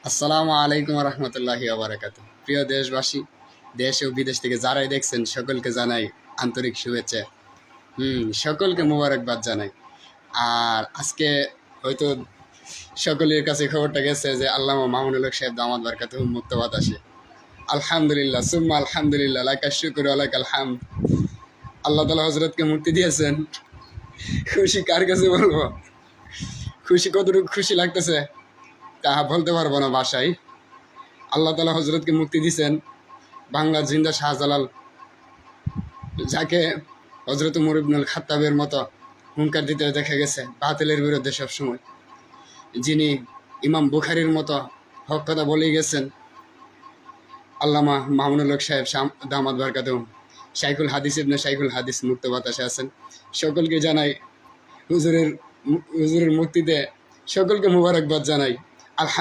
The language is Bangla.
আসসালামু আলাইকুম রহমতুল্লাহি ওয়া প্রিয় দেশবাসী, দেশ ও বিদেশ থেকে যারাই দেখছেন সকলকে জানাই আন্তরিক শুভেচ্ছা। সকলকে মোবারকবাদ জানাই। আর আজকে হয়তো সকলের কাছে খবরটা গেছে যে আল্লামা মামুনুল হক সাহেব দামাত বারকাতুহু মুক্ত বাতাসে। আলহামদুলিল্লাহ সুম্মা আলহামদুলিল্লাহ, লাকা শুকর ওয়া লাকাল হামদ। আল্লাহ তাআলা হযরতকে মুক্তি দিয়েছেন। খুশি কার কাছে বলবো, খুশি কতটুকু খুশি লাগতেছে তাহা বলতে পারবো না ভাষায়। আল্লাহ তাআলা হযরতকে মুক্তি দিয়েছেন। বাংলা জিন্দা শাহজালাল, যাকে হযরত উমর ইবনুল খাত্তাবের মতো হুঙ্কার দিতে দেখা গেছে বাতিলের বিরুদ্ধে সবসময়, যিনি ইমাম বুখারীর মতো হক কথা বলেই গেছেন। আল্লামা মামুনুল হক সাহেব দামাত বারকাতুহু শাইখুল হাদিস ইবনে শাইখুল হাদিস মুক্ত বাতাসে আছেন। সকলকে জানাই হুজুরের মুক্তিতে সকলকে মুবারকবাদ জানাই। আলহামদুলিল্লাহ।